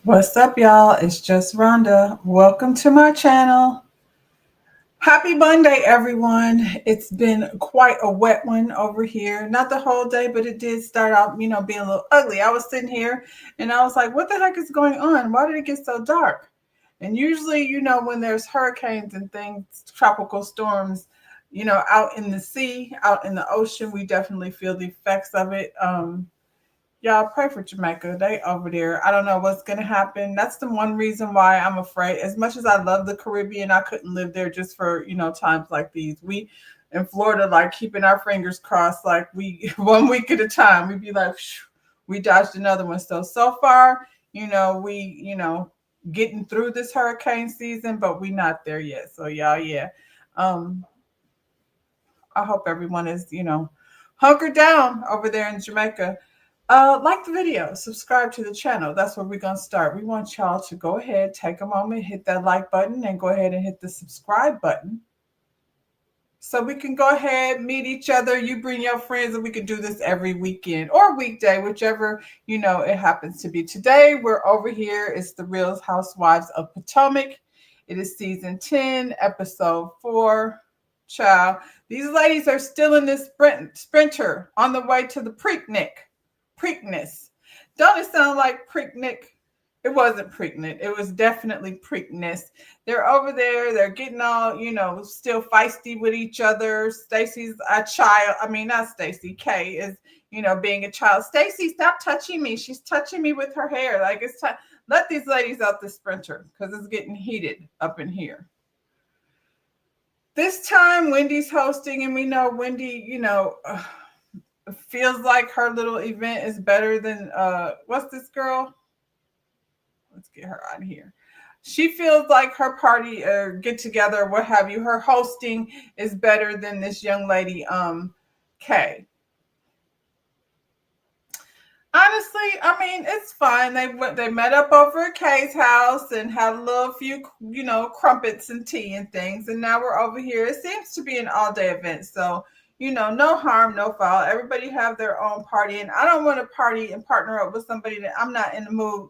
What's up, y'all? It's just Rhonda. Welcome to my channel. Happy Monday, everyone. It's been quite a wet one over here. Not the whole day, but it did start out, being a little ugly. I was sitting here and I was like, what the heck is going on? Why did it get so dark? And usually, when there's hurricanes and things, tropical storms, out in the sea, out in the ocean, we definitely feel the effects of it. Y'all pray for Jamaica. They over there. I don't know what's gonna happen. That's the one reason why I'm afraid. As much as I love the Caribbean, I couldn't live there just for times like these. We in Florida, like keeping our fingers crossed, like we 1 week at a time. We'd be like, phew, we dodged another one. So far, we getting through this hurricane season, but we not there yet. So y'all, yeah. Um, I hope everyone is hunkered down over there in Jamaica. Like the video, subscribe to the channel. That's where we're going to start. We want y'all to go ahead, take a moment, hit that like button, and go ahead and hit the subscribe button so we can go ahead, meet each other. You bring your friends, and we can do this every weekend or weekday, whichever, it happens to be. Today, we're over here. It's the Real Housewives of Potomac. It is season 10, episode 4. Child, these ladies are still in this sprinter on the way to the Preakness. Don't it sound like Preaknik? It wasn't Preakness. It was definitely Preakness. They're over there. They're getting all, still feisty with each other. Stacy's a child. I mean, not Stacy. Kay is, being a child. Stacy, stop touching me. She's touching me with her hair. Like, it's time. Let these ladies out the sprinter because it's getting heated up in here. This time, Wendy's hosting, and we know Wendy, feels like her little event is better than what's this girl? Let's get her out of here. She feels like her party or get together, what have you, her hosting is better than this young lady, Kay. Honestly, I mean, it's fine. They met up over at Kay's house and had a little few, crumpets and tea and things. And now we're over here. It seems to be an all-day event. So, no harm, no foul. Everybody have their own party. And I don't want to party and partner up with somebody that I'm not in the mood,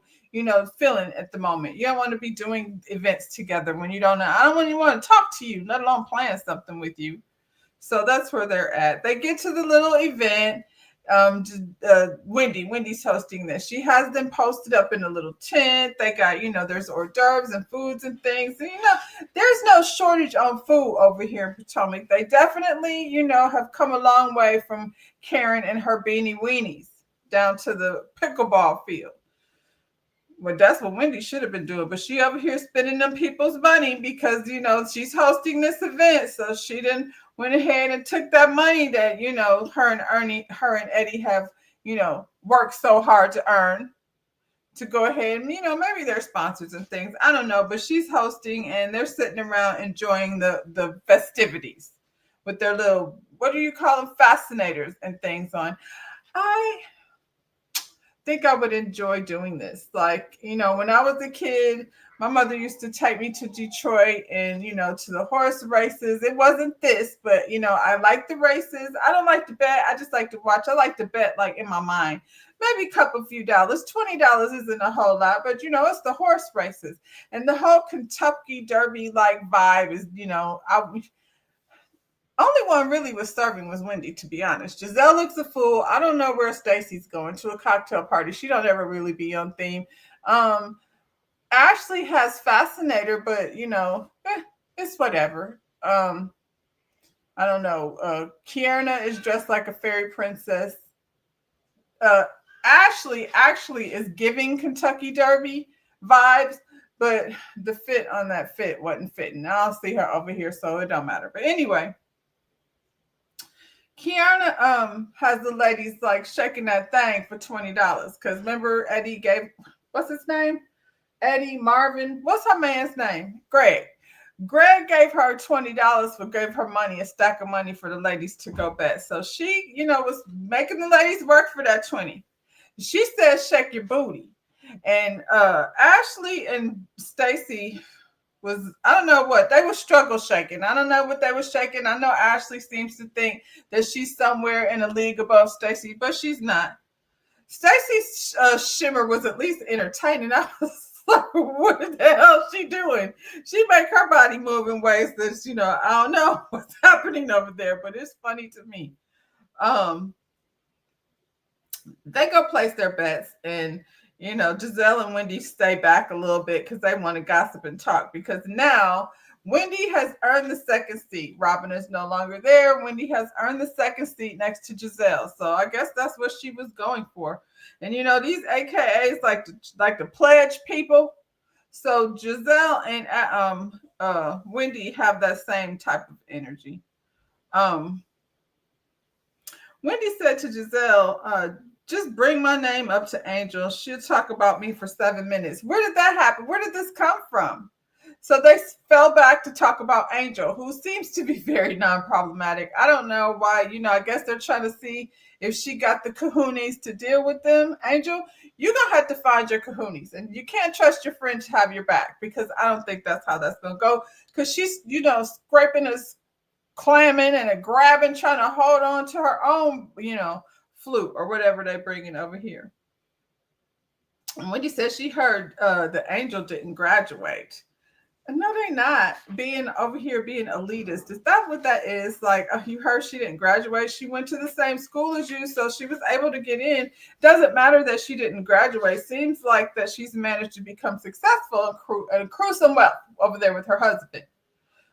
feeling at the moment. You don't want to be doing events together when you don't know. I don't even want to talk to you, let alone plan something with you. So that's where they're at. They get to the little event. Wendy's hosting this. She has them posted up in a little tent. They got, there's hors d'oeuvres and foods and things. And, there's no shortage on food over here in Potomac. They definitely, have come a long way from Karen and her beanie weenies down to the pickleball field. Well, that's what Wendy should have been doing, but she over here spending them people's money because, she's hosting this event. So she didn't went ahead and took that money that, her and Eddie have, worked so hard to earn to go ahead and, maybe they're sponsors and things. I don't know, but she's hosting and they're sitting around enjoying the festivities with their little, what do you call them? Fascinators and things on. I think I would enjoy doing this. Like, when I was a kid, my mother used to take me to Detroit and, to the horse races. It wasn't this, but, I like the races. I don't like to bet. I just like to watch. I like to bet like in my mind, maybe a few dollars. $20 isn't a whole lot, but, it's the horse races and the whole Kentucky Derby like vibe is, only one really was serving was Wendy, to be honest. Giselle looks a fool. I don't know where Stacy's going to a cocktail party. She don't ever really be on theme. Ashley has Fascinator, but it's whatever. I don't know. Kierna is dressed like a fairy princess. Ashley actually is giving Kentucky Derby vibes, but the fit on that fit wasn't fitting. I don't see her over here, so it don't matter. But anyway. Kiana has the ladies like shaking that thing for $20. Cause remember Eddie gave what's his name? Eddie Marvin. What's her man's name? Greg. Greg gave her $20 gave her money, a stack of money for the ladies to go bet. So she, was making the ladies work for that 20. She said shake your booty. And Ashley and Stacy was, I don't know what they were struggle shaking. I don't know what they were shaking. I know Ashley seems to think that she's somewhere in a league above Stacy, but she's not. Stacy's shimmer was at least entertaining. I was What the hell is she doing? She make her body move in ways that, I don't know what's happening over there, but it's funny to me. Um, they go place their bets, and Giselle and Wendy stay back a little bit because they want to gossip and talk, because now Wendy has earned the second seat. Robin is no longer there. Wendy has earned the second seat next to Giselle, so I guess that's what she was going for. And these AKAs like to pledge people. So Giselle and Wendy have that same type of energy. um Wendy said to Giselle, just bring my name up to Angel. She'll talk about me for 7 minutes. Where did that happen? Where did this come from? So they fell back to talk about Angel, who seems to be very non-problematic. I don't know why, I guess they're trying to see if she got the kahunas to deal with them. Angel, you're going to have to find your kahunas. And you can't trust your friend to have your back, because I don't think that's how that's going to go. Because she's, scraping his clamming and a grabbing, trying to hold on to her own, flute or whatever they bringing over here. And Wendy said she heard the Angel didn't graduate. No, they not. Being over here, being elitist. Is that what that is? Like, you heard she didn't graduate. She went to the same school as you, so she was able to get in. Doesn't matter that she didn't graduate. Seems like that she's managed to become successful and accrue some wealth over there with her husband.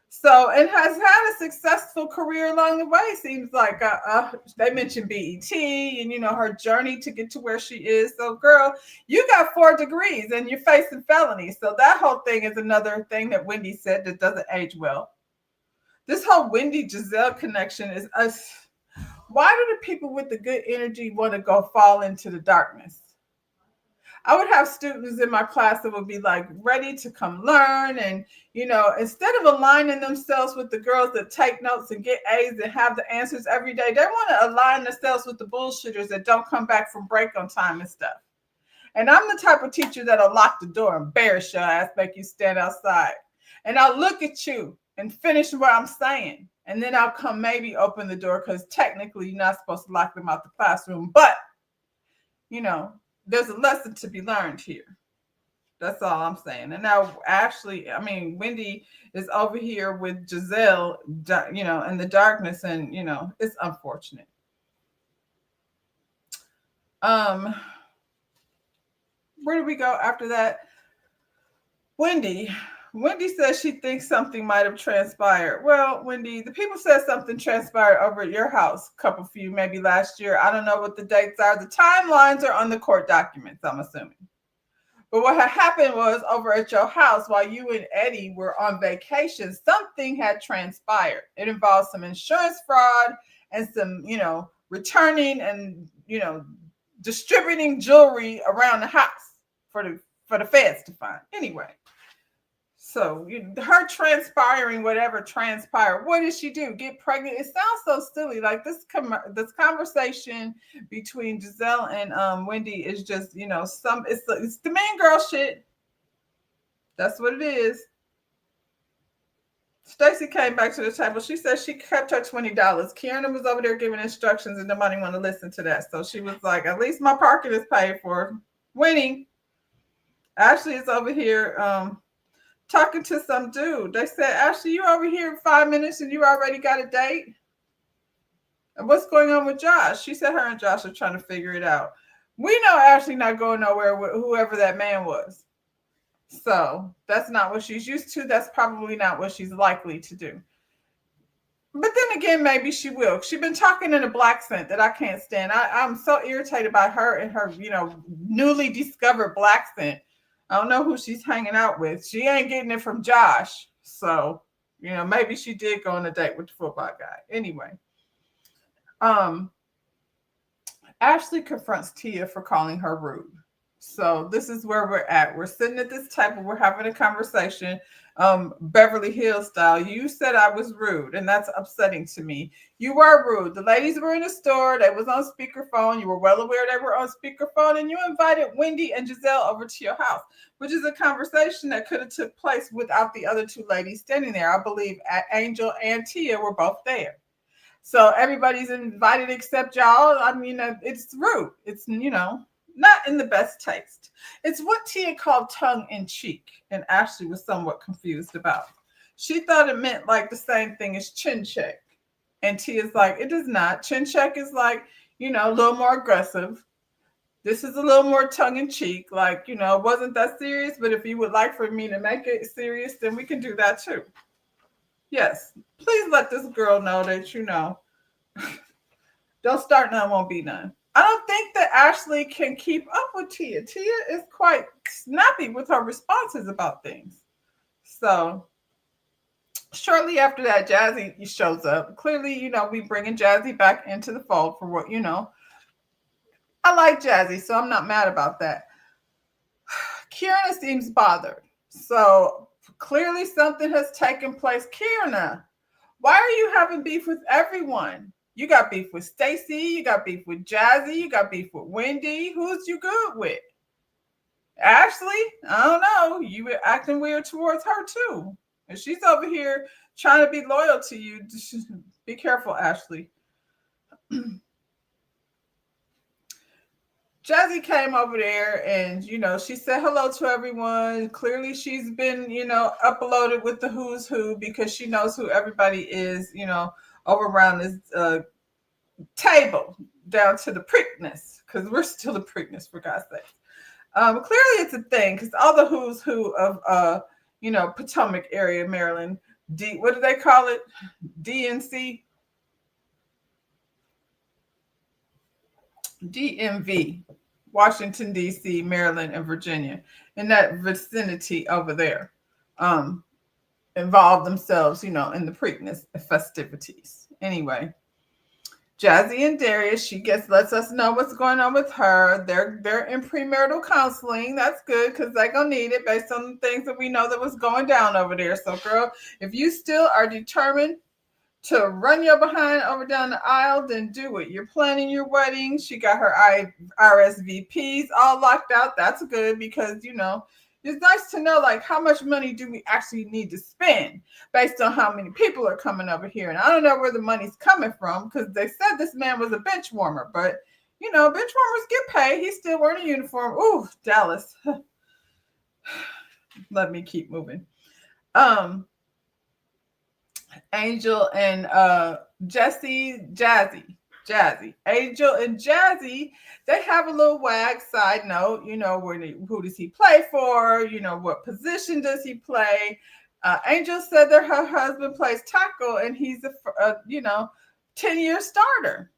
So, and has had a successful career along the way. Seems like they mentioned BET and, her journey to get to where she is. So, girl, you got 4 degrees and you're facing felonies. So that whole thing is another thing that Wendy said that doesn't age well. This whole Wendy Giselle connection is us. Why do the people with the good energy want to go fall into the darkness? I would have students in my class that would be like ready to come learn. And, instead of aligning themselves with the girls that take notes and get A's and have the answers every day, they want to align themselves with the bullshitters that don't come back from break on time and stuff. And I'm the type of teacher that'll lock the door, embarrass your ass, make you stand outside. And I'll look at you and finish what I'm saying. And then I'll come maybe open the door, because technically you're not supposed to lock them out the classroom. But, there's a lesson to be learned here. That's all I'm saying. And now, actually, Wendy is over here with Giselle, in the darkness, and, it's unfortunate. Where do we go after that? Wendy says she thinks something might have transpired. Well, Wendy, the people said something transpired over at your house maybe last year. I don't know what the dates are. The timelines are on the court documents, I'm assuming. But what had happened was, over at your house, while you and Eddie were on vacation, something had transpired. It involved some insurance fraud and some, returning and, distributing jewelry around the house for the feds to find. Anyway. So her transpiring whatever transpired. What did she do? Get pregnant? It sounds so silly. Like this conversation between Giselle and Wendy is just it's the mean girl shit. That's what it is. Stacy came back to the table. She said she kept her $20. Kiernan was over there giving instructions and nobody wanted to listen to that. So she was like, at least my parking is paid for. Winning. Ashley is over here talking to some dude. They said, Ashley, you over here in 5 minutes and you already got a date? And what's going on with Josh? She said her and Josh are trying to figure it out. We know Ashley not going nowhere with whoever that man was. So that's not what she's used to. That's probably not what she's likely to do. But then again, maybe she will. She's been talking in a black scent that I can't stand. I'm so irritated by her and her, newly discovered black scent. I don't know who she's hanging out with. She ain't getting it from Josh. So, maybe she did go on a date with the football guy. Anyway. Ashley confronts Tia for calling her rude. So this is where we're at. We're sitting at this table. We're having a conversation, Beverly Hills style. You said I was rude, and that's upsetting to me. You were rude. The ladies were in the store. They was on speakerphone. You were well aware they were on speakerphone, and you invited Wendy and Giselle over to your house, which is a conversation that could have took place without the other 2 ladies standing there. I believe Angel and Tia were both there. So everybody's invited except y'all. It's rude. It's, not in the best taste. It's what Tia called tongue in cheek, and Ashley was somewhat confused about. She thought it meant like the same thing as chin check. And Tia's like, it does not. Chin check is like, a little more aggressive. This is a little more tongue in cheek. Like, it wasn't that serious, but if you would like for me to make it serious, then we can do that too. Yes, please let this girl know that, don't start none, won't be none. I don't think that Ashley can keep up with Tia. Tia is quite snappy with her responses about things. So shortly after that, Jazzy shows up. Clearly, we bringing Jazzy back into the fold for what, I like Jazzy, so I'm not mad about that. Kierna seems bothered. So clearly something has taken place. Kierna, why are you having beef with everyone? You got beef with Stacy, you got beef with Jazzy, you got beef with Wendy. Who's you good with? Ashley? I don't know. You were acting weird towards her too. And she's over here trying to be loyal to you. Be careful, Ashley. Jazzy came over there and, she said hello to everyone. Clearly she's been, uploaded with the who's who because she knows who everybody is, over around this table down to the Preakness, because we're still the Preakness, for God's sake. Clearly it's a thing because all the who's who of, Potomac area, Maryland, what do they call it? DNC? DMV, Washington, D.C., Maryland, and Virginia, in that vicinity over there, involve themselves, in the Preakness festivities. Anyway, Jazzy and Darius, she lets us know what's going on with her. They're in premarital counseling. That's good because they're gonna need it based on the things that we know that was going down over there. So, girl, if you still are determined to run your behind over down the aisle, then do it. You're planning your wedding. She got her RSVPs all locked out. That's good because, it's nice to know, like, how much money do we actually need to spend based on how many people are coming over here. And I don't know where the money's coming from because they said this man was a bench warmer. But, bench warmers get paid. He's still wearing a uniform. Ooh, Dallas. Let me keep moving. Angel and Jazzy. Angel and Jazzy, they have a little wag side note, who does he play for? What position does he play? Angel said that her husband plays tackle and he's a 10-year starter.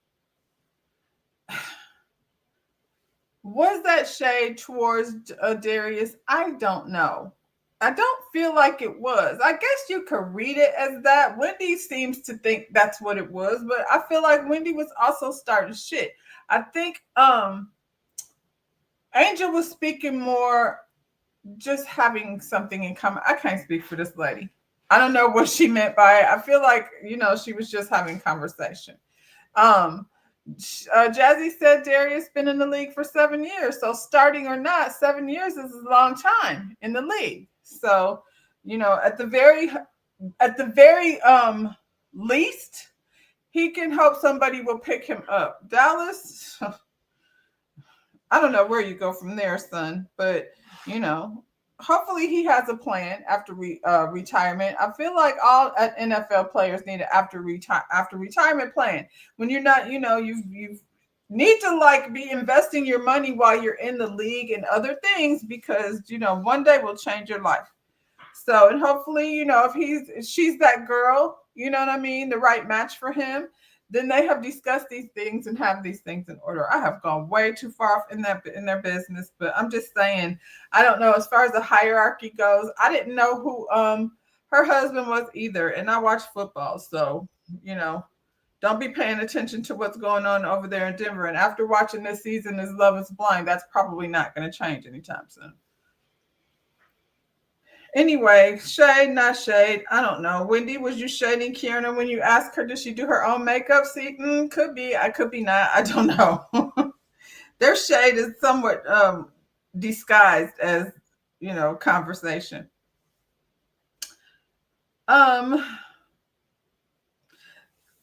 Was that shade towards Darius? I don't know. I don't feel like it was. I guess you could read it as that. Wendy seems to think that's what it was, but I feel like Wendy was also starting shit. I think Angel was speaking more just having something in common. I can't speak for this lady. I don't know what she meant by it. I feel like, she was just having conversation. Jazzy said Darius been in the league for 7 years. So starting or not, 7 years is a long time in the league. So, at the very least, he can hope somebody will pick him up. Dallas, I don't know where you go from there, son, but hopefully he has a plan after retirement. I feel like all NFL players need an after retirement plan. When you're not, you need to like be investing your money while you're in the league and other things because one day will change your life. So, and hopefully, if she's that girl, you know what I mean, the right match for him, then they have discussed these things and have these things in order. I have gone way too far in their business, but I'm just saying, I don't know, as far as the hierarchy goes, I didn't know who her husband was either, and I watch football, so don't be paying attention to what's going on over there in Denver. And after watching this season as Love is Blind, that's probably not going to change anytime soon. Anyway, shade, not shade. I don't know. Wendy, was you shading Kierna when you asked her, did she do her own makeup? See, could be. I could be not. I don't know. Their shade is somewhat disguised as, conversation.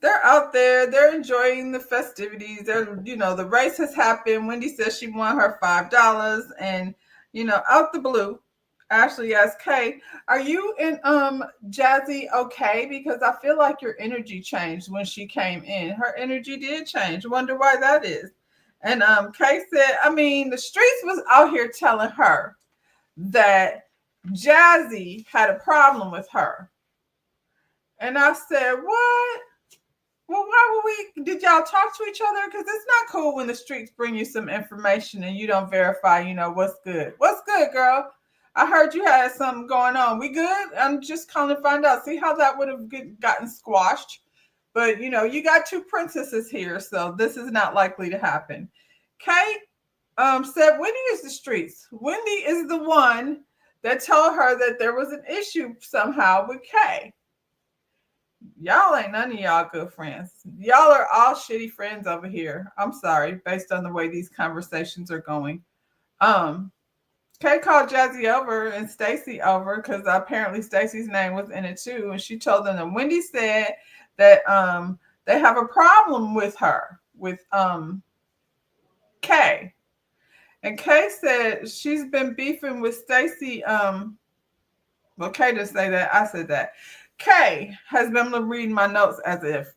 they're out there. They're enjoying the festivities. The race has happened. Wendy says she won her $5, and out the blue, Ashley asked Kay, "Are you and Jazzy okay? Because I feel like your energy changed when she came in. Her energy did change. Wonder why that is." And Kay said, "I mean, the streets was out here telling her that Jazzy had a problem with her." And I said, "What? Well, why would we? Did y'all talk to each other? Because it's not cool when the streets bring you some information and you don't verify, what's good. What's good, girl? I heard you had something going on. We good? I'm just calling to find out. See how that would have gotten squashed. But, you got two princesses here, so this is not likely to happen." Kate said Wendy is the streets. Wendy is the one that told her that there was an issue somehow with Kay. Y'all ain't none of y'all good friends. Y'all are all shitty friends over here. I'm sorry, based on the way these conversations are going. Kay called Jazzy over and Stacy over because apparently Stacy's name was in it too, and she told them that Wendy said that they have a problem with her, with Kay. And Kay said she's been beefing with Stacy. Well, Kay didn't say that. I said that. Kay has been reading my notes as if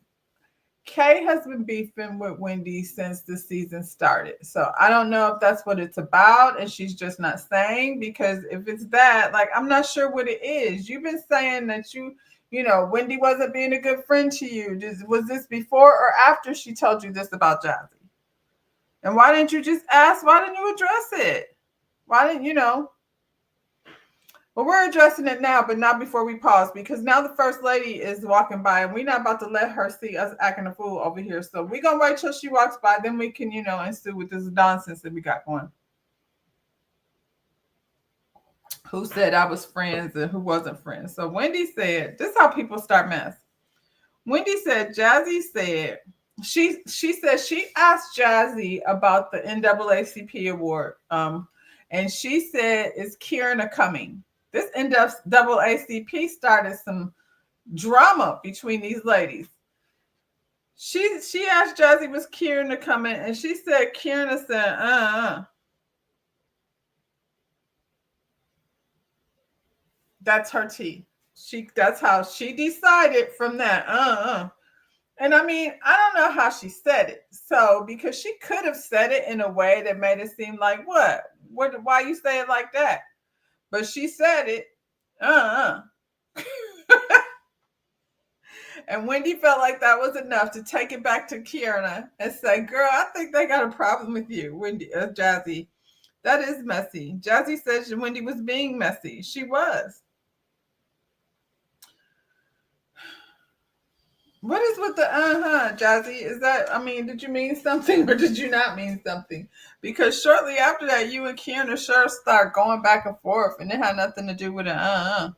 Kay has been beefing with Wendy since the season started. So I don't know if that's what it's about and she's just not saying, because if it's that, like, I'm not sure what it is. You've been saying that Wendy wasn't being a good friend to you. Was this before or after she told you this about Jazzy? And why didn't you just ask? Why didn't you address it? Why didn't Well, we're addressing it now, but not before we pause, because now the first lady is walking by and we're not about to let her see us acting a fool over here. So we're going to wait till she walks by. Then we can, ensue with this nonsense that we got going. Who said I was friends and who wasn't friends? So Wendy said, this is how people start mess. Wendy said, Jazzy said, she said she asked Jazzy about the NAACP award. And she said, is Kierna coming? This NAACP started some drama between these ladies. She asked Jazzy, was Kierna coming? And she said, Kierna said, That's her tea. That's how she decided from that. And I mean, I don't know how she said it. So, because she could have said it in a way that made it seem like, why you say it like that? But she said it, And Wendy felt like that was enough to take it back to Kierna and say, girl, I think they got a problem with you, Wendy, Jazzy. That is messy. Jazzy said Wendy was being messy. She was. What is with the Jazzy? Is that, did you mean something or did you not mean something? Because shortly after that, you and Kierna sure start going back and forth, and it had nothing to do with it.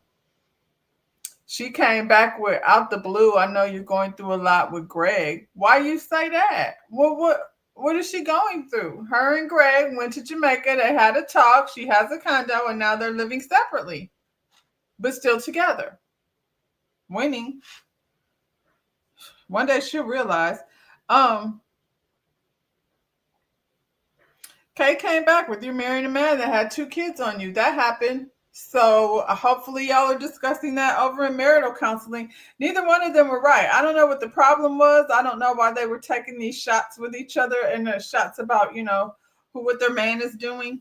She came back with, out the blue, I know you're going through a lot with Greg. Why you say that? What is she going through? Her and Greg went to Jamaica. They had a talk. She has a condo, and now they're living separately, but still together. Winning. One day she'll realize. Kay came back with you marrying a man that had 2 kids on you. That happened. So hopefully y'all are discussing that over in marital counseling. Neither one of them were right. I don't know what the problem was. I don't know why they were taking these shots with each other and the shots about, what their man is doing.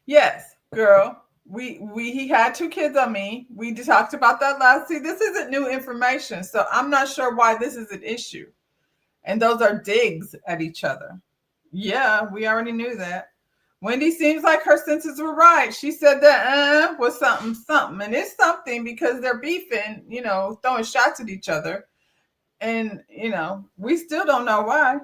Yes, girl. He had 2 kids on me. We talked about that last. See, this isn't new information, so I'm not sure why this is an issue. And those are digs at each other. Yeah, we already knew that. Wendy seems like her senses were right. She said that was something. And it's something because they're beefing, throwing shots at each other. And, we still don't know why.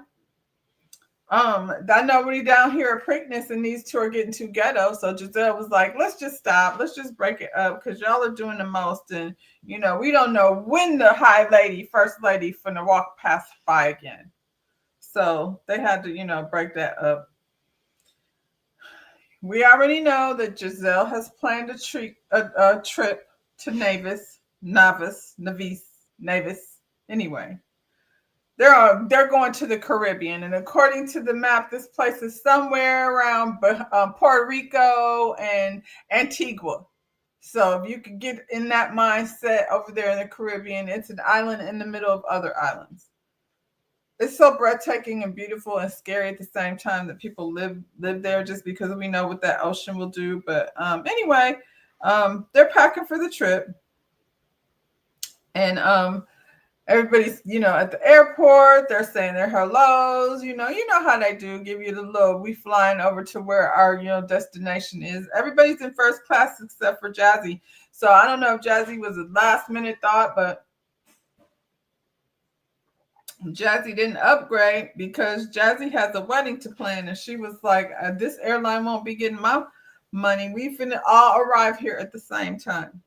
I know we down here at Preakness and these 2 are getting too ghetto. So Giselle was like, let's just stop. Let's just break it up because y'all are doing the most. And, we don't know when the first lady, finna walk past by again. So they had to, break that up. We already know that Giselle has planned a trip to Navis Navis. Anyway, they're going to the Caribbean, and according to the map, this place is somewhere around Puerto Rico and Antigua. So if you could get in that mindset over there in the Caribbean, it's an island in the middle of other islands. It's so breathtaking and beautiful and scary at the same time that people live there just because we know what that ocean will do. But anyway, they're packing for the trip, and everybody's at the airport. They're saying their hellos. You know how they do. Give you the little. We flying over to where our destination is. Everybody's in first class except for Jazzy. So I don't know if Jazzy was a last minute thought, but Jazzy didn't upgrade because Jazzy has a wedding to plan, and she was like, "This airline won't be getting my money. We finna all arrive here at the same time."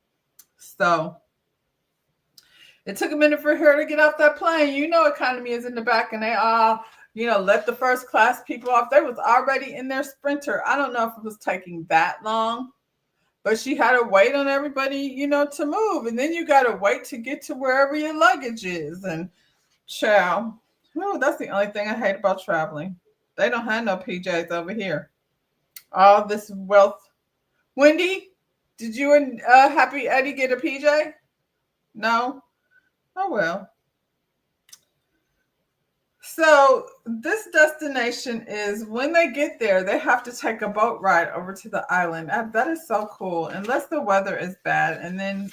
So it took a minute for her to get off that plane. Economy is in the back, and they all, let the first class people off. They was already in their Sprinter. I don't know if it was taking that long, but she had to wait on everybody, to move, and then you got to wait to get to wherever your luggage is, and Chow. Oh, that's the only thing I hate about traveling. They don't have no PJs over here. All this wealth. Wendy, did you and Happy Eddie get a PJ? No? Oh, well. So this destination is when they get there, they have to take a boat ride over to the island. That is so cool. Unless the weather is bad. And then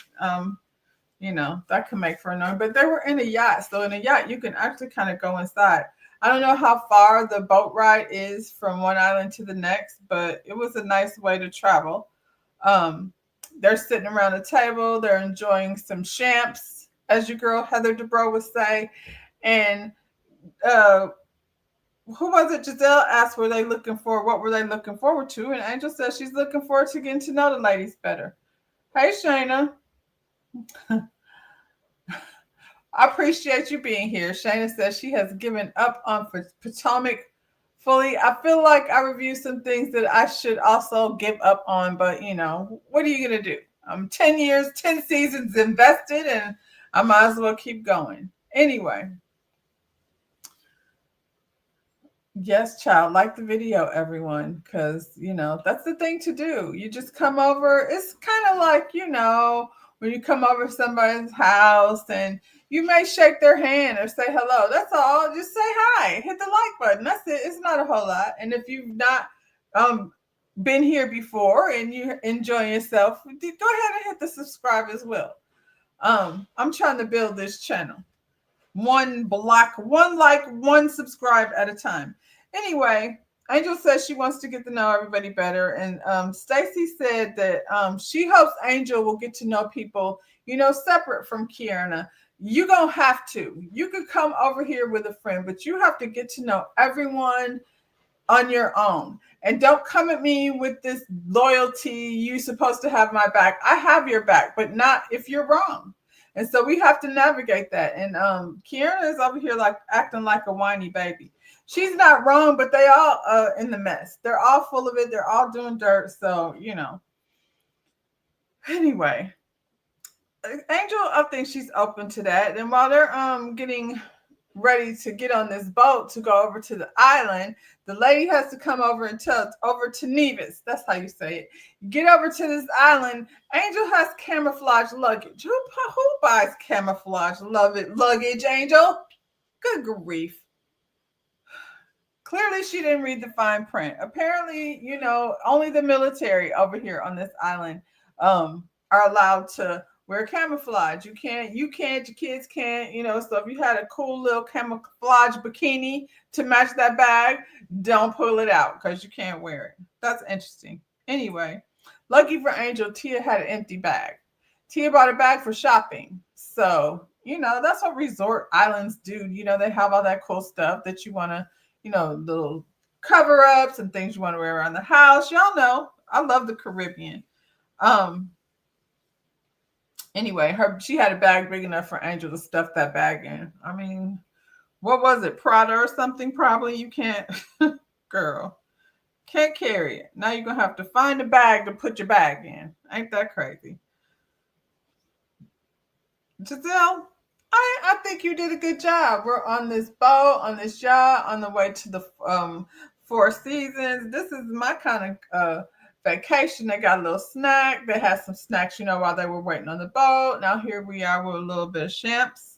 that can make for annoying. But they were in a yacht. So in a yacht, you can actually kind of go inside. I don't know how far the boat ride is from one island to the next, but it was a nice way to travel. They're sitting around the table. They're enjoying some champs, as your girl Heather Dubrow would say. And uh, who was it? Giselle asked, what were they looking forward to? And Angel says she's looking forward to getting to know the ladies better. Hey, Shayna. I appreciate you being here. Shayna says she has given up on Potomac fully. I feel like I reviewed some things that I should also give up on, but what are you going to do? I'm 10 years, 10 seasons invested, and I might as well keep going. Anyway. Yes, child, like the video, everyone, because, that's the thing to do. You just come over. It's kind of like, when you come over to somebody's house and you may shake their hand or say hello. That's all. Just say hi. Hit the like button. That's it. It's not a whole lot. And if you've not been here before and you're enjoying yourself, go ahead and hit the subscribe as well. I'm trying to build this channel. One like, one subscribe at a time. Anyway, Angel says she wants to get to know everybody better. And Stacy said that she hopes Angel will get to know people, separate from Kierna. You're going to have to. You could come over here with a friend, but you have to get to know everyone on your own. And don't come at me with this loyalty. You're supposed to have my back. I have your back, but not if you're wrong. And so we have to navigate that. And Kierna is over here like acting like a whiny baby. She's not wrong, but they all in the mess. They're all full of it. They're all doing dirt. So, Anyway, Angel, I think she's open to that. And while they're getting ready to get on this boat to go over to the island, the lady has to come over and tell over to Nevis. That's how you say it. Get over to this island. Angel has camouflage luggage. Who buys camouflage luggage, Angel? Good grief. Clearly, she didn't read the fine print. Apparently, only the military over here on this island are allowed to wear camouflage. You can't, your kids can't, so if you had a cool little camouflage bikini to match that bag, don't pull it out because you can't wear it. That's interesting. Anyway, lucky for Angel, Tia had an empty bag. Tia bought a bag for shopping. So, that's what resort islands do. They have all that cool stuff that you want to, little cover-ups and things you want to wear around the house. Y'all know, I love the Caribbean. Anyway, she had a bag big enough for Angel to stuff that bag in. I mean, what was it? Prada or something? Probably. You can't, girl, can't carry it. Now you're going to have to find a bag to put your bag in. Ain't that crazy? Giselle, I think you did a good job. We're on this boat, on this yacht, on the way to the Four Seasons. This is my kind of vacation. They got a little snack. They had some snacks, while they were waiting on the boat. Now here we are with a little bit of champs.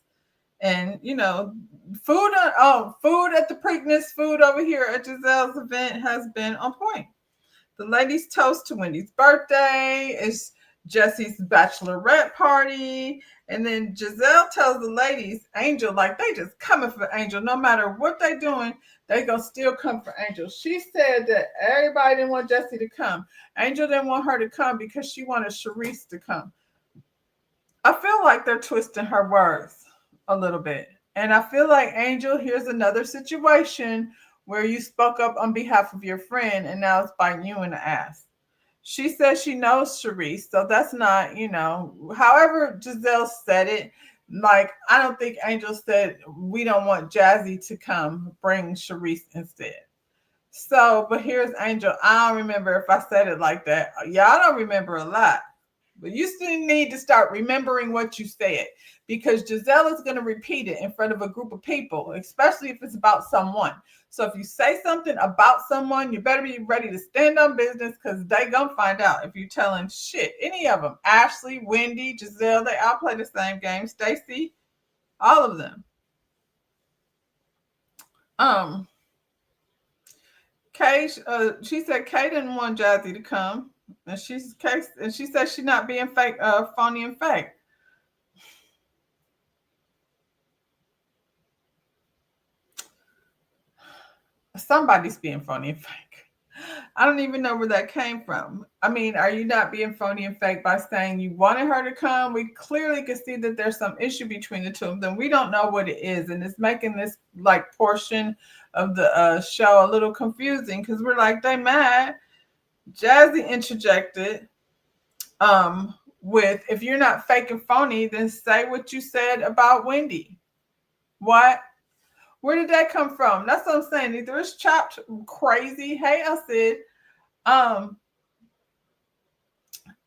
And food. Food at the Preakness. Food over here at Giselle's event has been on point. The ladies toast to Wendy's birthday. It's Jesse's bachelorette party. And then Giselle tells the ladies, Angel, like they just coming for Angel. No matter what they doing, they gonna still come for Angel. She said that everybody didn't want Jesse to come. Angel didn't want her to come because she wanted Sharice to come. I feel like they're twisting her words a little bit. And I feel like, Angel, here's another situation where you spoke up on behalf of your friend and now it's biting you in the ass. She says she knows Sharice, so that's not, however Giselle said it, like, I don't think Angel said we don't want Jazzy to come, bring Sharice instead. So, but here's Angel. I don't remember if I said it like that. Y'all don't remember a lot. But you still need to start remembering what you said because Giselle is going to repeat it in front of a group of people, especially if it's about someone. So if you say something about someone, you better be ready to stand on business because they going to find out if you're telling shit. Any of them. Ashley, Wendy, Giselle, they all play the same game. Stacy, all of them. Kay, she said Kay didn't want Jazzy to come. And she said she's not being fake, phony and fake. Somebody's being phony and fake. I don't even know where that came from. I mean, are you not being phony and fake by saying you wanted her to come? We clearly could see that there's some issue between the two of them. We don't know what it is, and it's making this like portion of the show a little confusing because we're like, they mad. Jazzy interjected with, if you're not fake and phony, then say what you said about Wendy. What? Where did that come from? That's what I'm saying. Either it's chopped crazy. Hey, I said,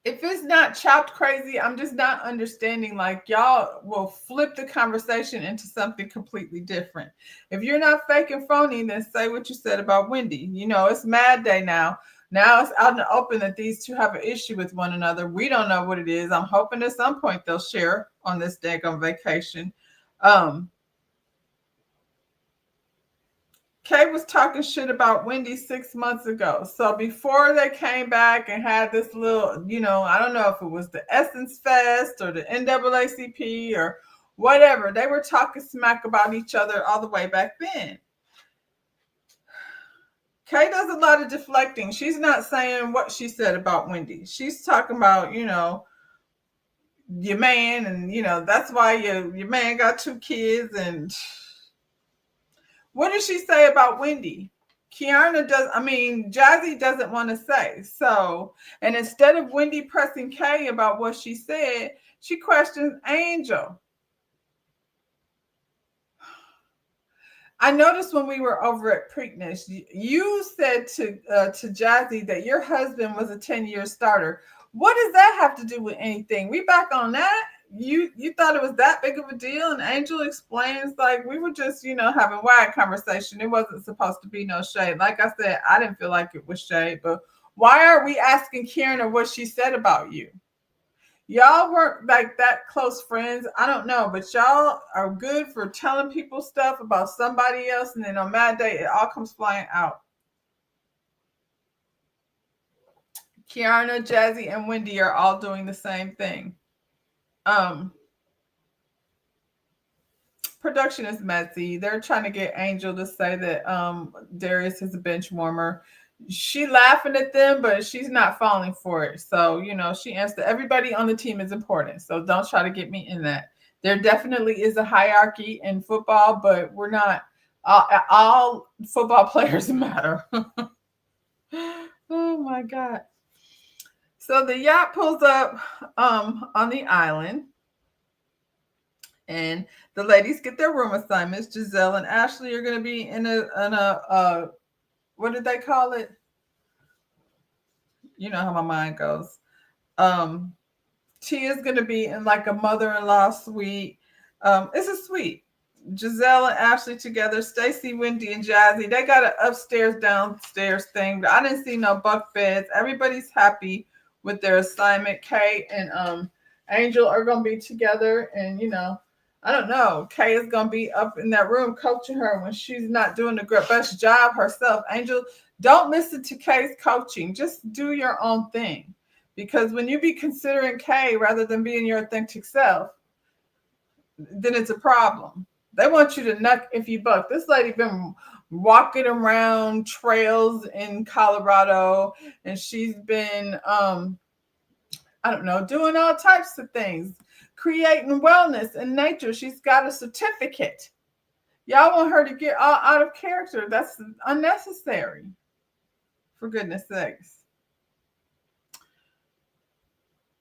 if it's not chopped crazy, I'm just not understanding. Like, y'all will flip the conversation into something completely different. If you're not fake and phony, then say what you said about Wendy. It's Mad Day now. Now it's out in the open that these two have an issue with one another. We don't know what it is. I'm hoping at some point they'll share on this day on vacation. Kay was talking shit about Wendy 6 months ago. So before they came back and had this little, I don't know if it was the Essence Fest or the NAACP or whatever, they were talking smack about each other all the way back then. Kay does a lot of deflecting. She's not saying what she said about Wendy. She's talking about, your man and, that's why your man got 2 kids. And what did she say about Wendy? Jazzy doesn't want to say. So, and instead of Wendy pressing Kay about what she said, she questions Angel. I noticed when we were over at Preakness, you said to Jazzy that your husband was a 10-year starter. What does that have to do with anything? We back on that? You thought it was that big of a deal? And Angel explains, like, we were just, having wide conversation. It wasn't supposed to be no shade. Like I said, I didn't feel like it was shade, but why are we asking Karen what she said about you? Y'all weren't like that close friends. I don't know, but y'all are good for telling people stuff about somebody else, and then on Mad Day, it all comes flying out. Kiana, Jazzy, and Wendy are all doing the same thing. Production is messy. They're trying to get Angel to say that Darius is a bench warmer. She laughing at them, but she's not falling for it. So, she answered, everybody on the team is important. So don't try to get me in that. There definitely is a hierarchy in football, but we're not, all football players matter. Oh my God. So the yacht pulls up on the island. And the ladies get their room assignments. Giselle and Ashley are going to be in a what did they call it? You know how my mind goes. Tia's gonna be in like a mother-in-law suite. It's a suite. Giselle and Ashley together, Stacy, Wendy, and Jazzy. They got an upstairs, downstairs thing, but I didn't see no bunk beds. Everybody's happy with their assignment. Kay and Angel are gonna be together, and I don't know. Kay is gonna be up in that room coaching her when she's not doing the best job herself. Angel, don't listen to Kay's coaching. Just do your own thing. Because when you be considering Kay rather than being your authentic self, then it's a problem. They want you to nut if you buck. This lady been walking around trails in Colorado, and she's been I don't know, doing all types of things, creating wellness in nature. She's got a certificate. Y'all want her to get all out of character. That's unnecessary, for goodness sakes.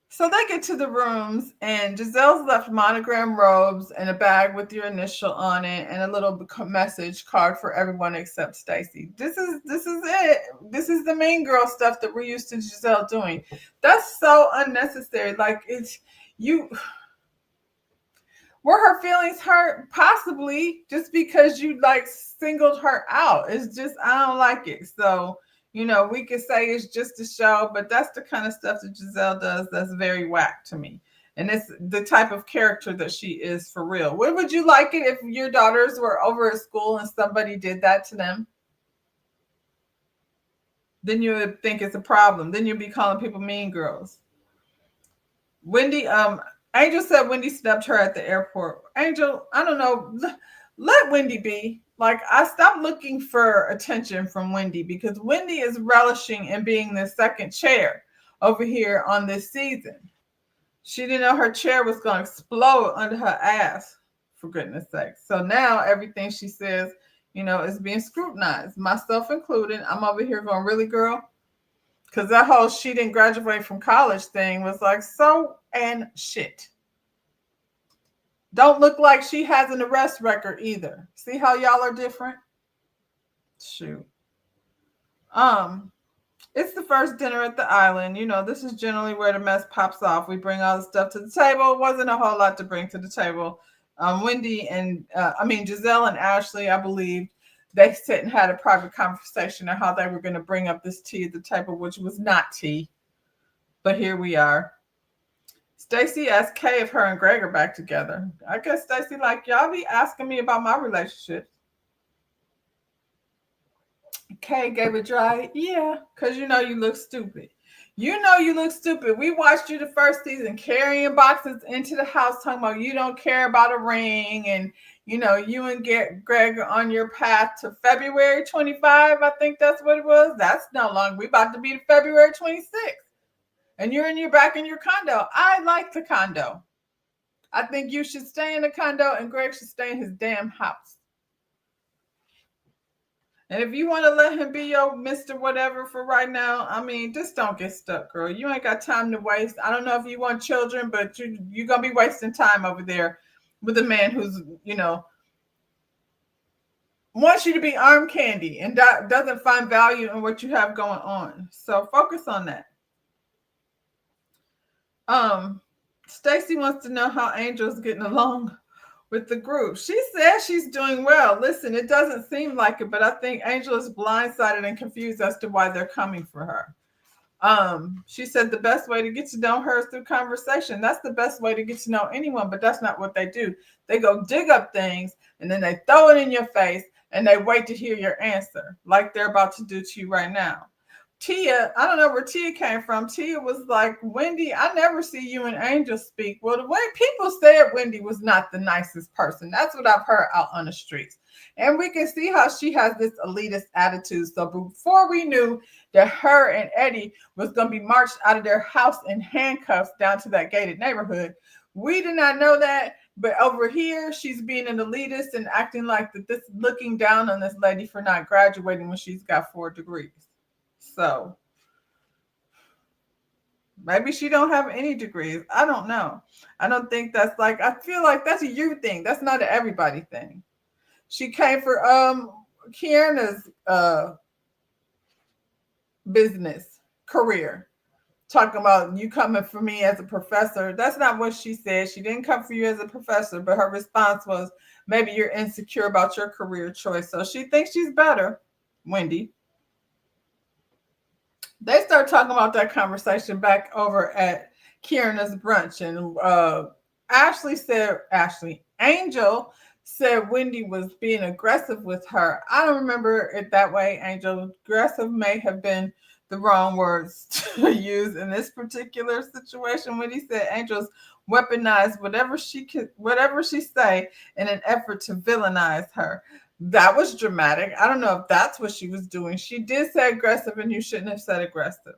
So they get to the rooms, and Giselle's left monogram robes and a bag with your initial on it, and a little message card for everyone except Stacy. This is it. This is the mean girl stuff that we're used to Giselle doing. That's so unnecessary. Like, it's you. Were her feelings hurt? Possibly, just because you like singled her out. It's just, I don't like it. So, we could say it's just a show, but that's the kind of stuff that Giselle does that's very whack to me. And it's the type of character that she is for real. Would you like it if your daughters were over at school and somebody did that to them? Then you would think it's a problem. Then you'd be calling people mean girls. Wendy, Angel said Wendy snubbed her at the airport. Angel, I don't know. Let Wendy be. Like, I stopped looking for attention from Wendy because Wendy is relishing in being the second chair over here on this season. She didn't know her chair was going to explode under her ass, for goodness sake. So now everything she says, is being scrutinized, myself included. I'm over here going, really, girl? Because that whole she didn't graduate from college thing was like, so and shit. Don't look like she has an arrest record either. See how y'all are different? Shoot. It's the first dinner at the island. This is generally where the mess pops off. We bring all the stuff to the table. It wasn't a whole lot to bring to the table. Wendy and Giselle and Ashley, I believe, they sat and had a private conversation on how they were going to bring up this tea at the table, which was not tea. But here we are. Stacy asked Kay if her and Greg are back together. I guess Stacy like, y'all be asking me about my relationships. Kay gave a dry, yeah, because you look stupid. You look stupid. We watched you the first season carrying boxes into the house talking about you don't care about a ring, and you and Greg are on your path to February 25. I think that's what it was. That's no longer. We about to be to February 26th. And you're back in your condo. I like the condo. I think you should stay in the condo and Greg should stay in his damn house. And if you want to let him be your Mr. Whatever for right now, just don't get stuck, girl. You ain't got time to waste. I don't know if you want children, but you're going to be wasting time over there with a man who's, wants you to be arm candy and doesn't find value in what you have going on. So focus on that. Stacy wants to know how Angel's getting along with the group. She says she's doing well. Listen, it doesn't seem like it, but I think Angel is blindsided and confused as to why they're coming for her. She said the best way to get to know her is through conversation. That's the best way to get to know anyone, but that's not what they do. They go dig up things and then they throw it in your face and they wait to hear your answer, like they're about to do to you right now. Tia, I don't know where Tia came from. Tia was like, Wendy, I never see you and Angel speak. Well, the way people said Wendy was not the nicest person. That's what I've heard out on the streets. And we can see how she has this elitist attitude. So before we knew that her and Eddie was going to be marched out of their house in handcuffs down to that gated neighborhood, we did not know that. But over here, she's being an elitist and acting like this, looking down on this lady for not graduating when she's got 4 degrees. So maybe she don't have any degrees. I don't know. I don't think that's like, I feel like that's a you thing. That's not an everybody thing. She came for Kierna's business career. talking about you coming for me as a professor. That's not what she said. She didn't come for you as a professor, but her response was maybe you're insecure about your career choice. So she thinks she's better, Wendy. They start talking about that conversation back over at Kieran's brunch, and Angel said Wendy was being aggressive with her. I don't remember it that way, Angel. Aggressive may have been the wrong words to use in this particular situation. When he said Angel's weaponized whatever she say in an effort to villainize her. That was dramatic. I don't know if that's what she was doing. She did say aggressive, and you shouldn't have said aggressive.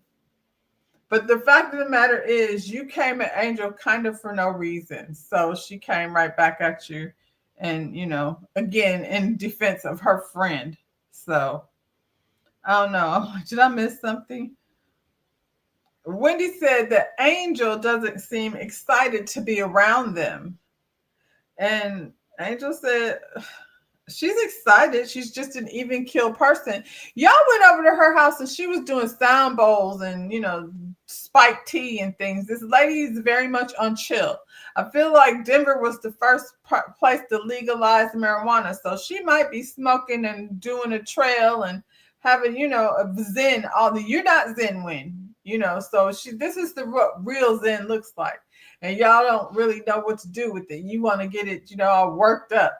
But the fact of the matter is, you came at Angel kind of for no reason. So she came right back at you, and, again, in defense of her friend. So I don't know. Did I miss something? Wendy said that Angel doesn't seem excited to be around them. And Angel said, she's excited. She's just an even kill person. Y'all went over to her house and she was doing sound bowls and, spiked tea and things. This lady is very much on chill. I feel like Denver was the first place to legalize marijuana. So she might be smoking and doing a trail and having, a zen. You're not zen when, so this is what real zen looks like. And y'all don't really know what to do with it. You want to get it, all worked up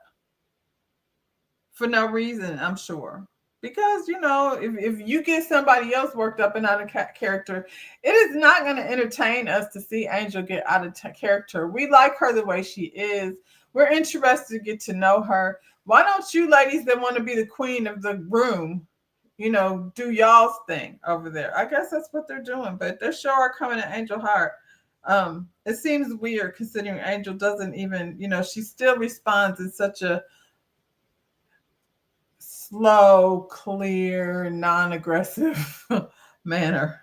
for no reason, I'm sure. Because, if you get somebody else worked up and out of character, it is not going to entertain us to see Angel get out of character. We like her the way she is. We're interested to get to know her. Why don't you ladies that want to be the queen of the room, do y'all's thing over there? I guess that's what they're doing, but they sure are coming at Angel hard. It seems weird considering Angel doesn't even, she still responds in such a slow, clear, non-aggressive manner.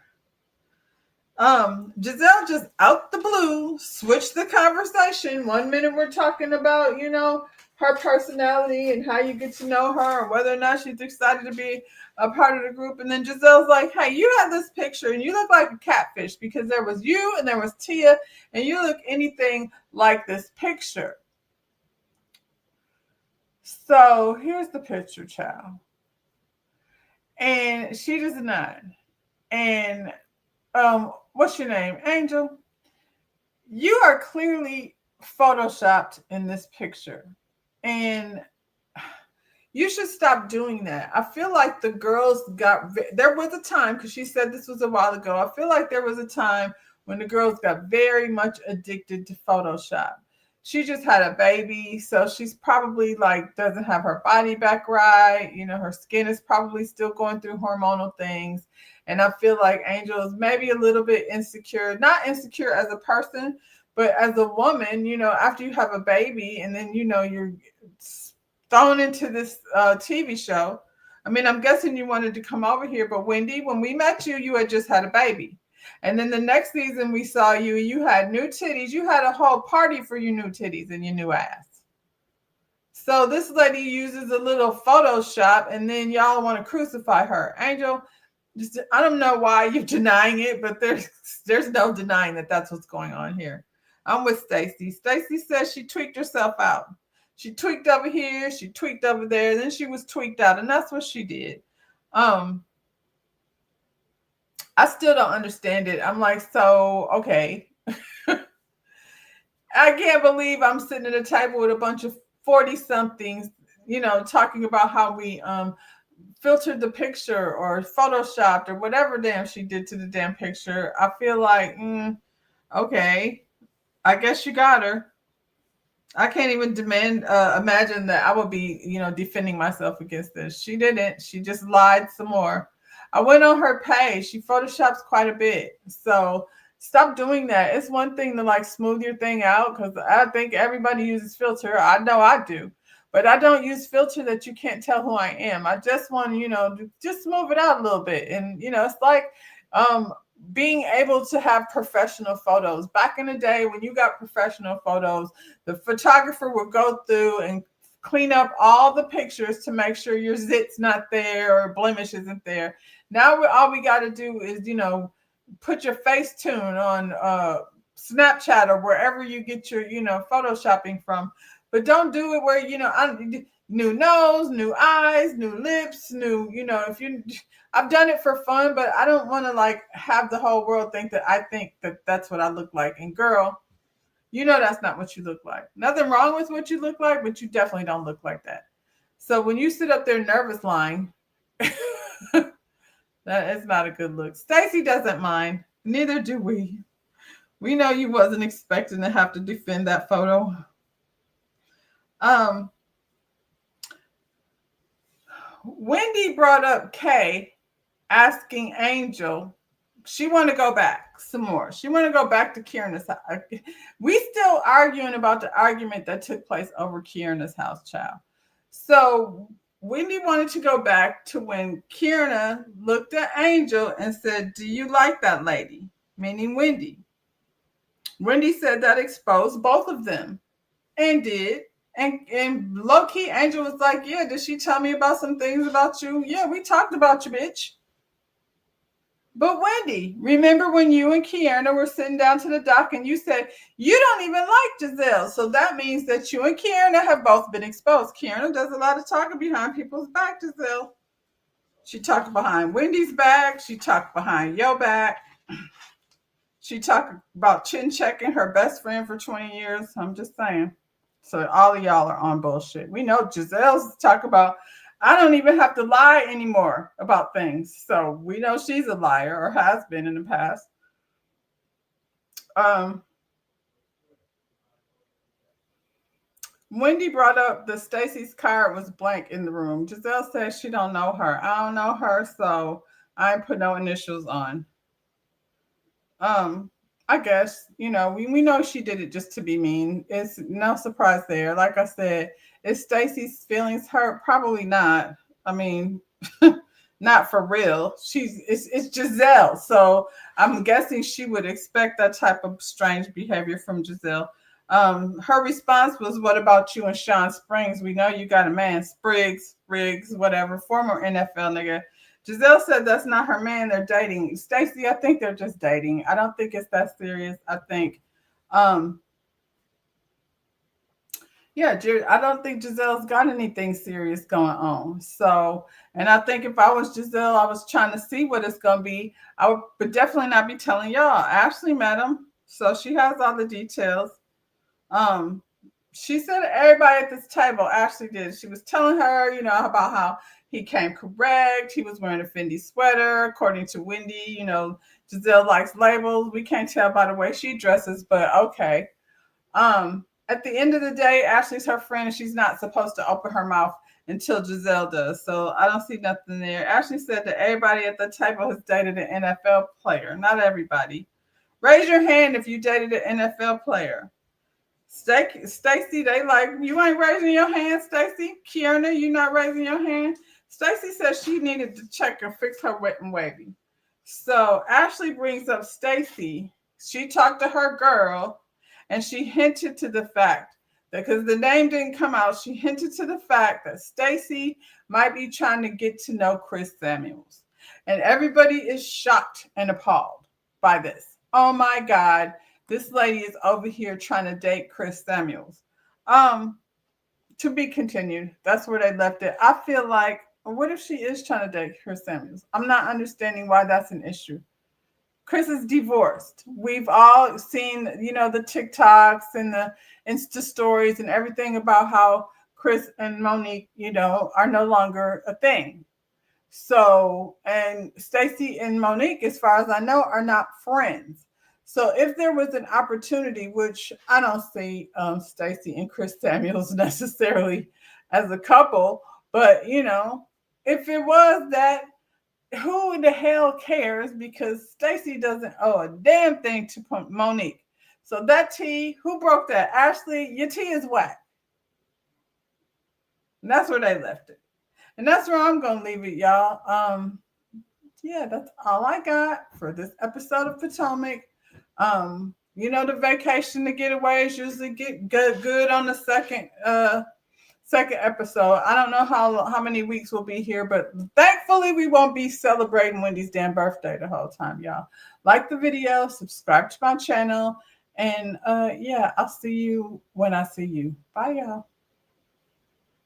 Giselle just out the blue switched the conversation. 1 minute we're talking about, her personality and how you get to know her and whether or not she's excited to be a part of the group. And then Giselle's like, hey, you have this picture and you look like a catfish because there was you and there was Tia and you look anything like this picture. So here's the picture, child. And she does not. And what's your name? Angel. You are clearly photoshopped in this picture. And you should stop doing that. I feel like the girls there was a time, because she said this was a while ago. I feel like there was a time when the girls got very much addicted to Photoshop. She just had a baby, so she's probably doesn't have her body back right. Her skin is probably still going through hormonal things. And I feel like Angel is maybe a little bit insecure, not insecure as a person, but as a woman, after you have a baby and then, you're thrown into this TV show. I mean, I'm guessing you wanted to come over here, but Wendy, when we met you, you had just had a baby. And then the next season we saw you, you had new titties. You had a whole party for your new titties and your new ass. So this lady uses a little Photoshop and then y'all want to crucify her. Angel, I don't know why you're denying it, but there's no denying that that's what's going on here. I'm with Stacy. Stacy says she tweaked herself out. She tweaked over here, she tweaked over there, then she was tweaked out, and that's what she did. I still don't understand it. I'm like, so, okay. I can't believe I'm sitting at a table with a bunch of 40-somethings, talking about how we filtered the picture or photoshopped or whatever damn she did to the damn picture. I feel like, okay, I guess you got her. I can't even imagine that I would be, defending myself against this. She didn't. She just lied some more. I went on her page. She photoshops quite a bit. So stop doing that. It's one thing to smooth your thing out because I think everybody uses filter. I know I do. But I don't use filter that you can't tell who I am. I just want to, just smooth it out a little bit. And, it's like being able to have professional photos. Back in the day when you got professional photos, the photographer would go through and clean up all the pictures to make sure your zit's not there or blemish isn't there. Now all we got to do is, put your face tune on Snapchat or wherever you get your, photoshopping from. But don't do it where, new nose, new eyes, new lips, new, if you, I've done it for fun, but I don't want to like have the whole world think that I think that that's what I look like. And girl, that's not what you look like. Nothing wrong with what you look like, but you definitely don't look like that. So when you sit up there nervous lying, that is not a good look. Stacy doesn't mind. Neither do we. We know you wasn't expecting to have to defend that photo. Um, Wendy brought up Kay asking Angel. She want to go back some more. She want to go back to Kierna's house. We still arguing about the argument that took place over Kierna's house, child. So Wendy wanted to go back to when Kierna looked at Angel and said, "Do you like that lady?" Meaning Wendy. Wendy said that exposed both of them and did. And low key, Angel was like, "Yeah, did she tell me about some things about you? Yeah, we talked about you, bitch." But Wendy, remember when you and Kierna were sitting down to the dock and you said, you don't even like Giselle. So that means that you and Kierna have both been exposed. Kierna does a lot of talking behind people's back, Giselle. She talked behind Wendy's back. She talked behind your back. She talked about chin checking her best friend for 20 years. I'm just saying. So all of y'all are on bullshit. We know Giselle's talk about, I don't even have to lie anymore about things. So we know she's a liar or has been in the past. Wendy brought up the Stacy's card was blank in the room. Giselle says she don't know her. I don't know her, so I put no initials on. I guess, we know she did it just to be mean. It's no surprise there. Like I said, is Stacy's feelings hurt? Probably not. I mean, not for real. It's Giselle. So I'm guessing she would expect that type of strange behavior from Giselle. Her response was, "What about you and Sean Springs? We know you got a man, Riggs, whatever, former NFL nigga." Giselle said that's not her man. They're dating. Stacey, I think they're just dating. I don't think it's that serious. I think, yeah, I don't think Giselle's got anything serious going on. So, and I think if I was Giselle, I was trying to see what it's going to be. I would definitely not be telling y'all. Ashley met him, so she has all the details. She said everybody at this table actually did. She was telling her, about how he came correct. He was wearing a Fendi sweater, according to Wendy. Giselle likes labels. We can't tell by the way she dresses, but okay. At the end of the day, Ashley's her friend, and she's not supposed to open her mouth until Giselle does. So I don't see nothing there. Ashley said that everybody at the table has dated an NFL player. Not everybody. Raise your hand if you dated an NFL player. Stacy, they like, you ain't raising your hand, Stacy. Kierna, you not raising your hand. Stacy said she needed to check and fix her wet and wavy. So Ashley brings up Stacy. She talked to her girl and she hinted to the fact that because the name didn't come out, she hinted to the fact that Stacy might be trying to get to know Chris Samuels. And everybody is shocked and appalled by this. Oh my God. This lady is over here trying to date Chris Samuels. To be continued. That's where they left it. I feel like, what if she is trying to date Chris Samuels? I'm not understanding why that's an issue. Chris is divorced. We've all seen, the TikToks and the Insta stories and everything about how Chris and Monique, are no longer a thing. So, and Stacy and Monique, as far as I know, are not friends. So if there was an opportunity, which I don't see Stacy and Chris Samuels necessarily as a couple, but if it was that, who the hell cares? Because Stacy doesn't owe a damn thing to Monique. So that tea, who broke that? Ashley, your tea is whack. And that's where they left it. And that's where I'm going to leave it, y'all. Yeah, that's all I got for this episode of Potomac. The vacation, the getaways usually get good on the second episode. I don't know how many weeks we'll be here, but thankfully we won't be celebrating Wendy's damn birthday the whole time, y'all. Like the video, subscribe to my channel, and yeah, I'll see you when I see you. Bye, y'all.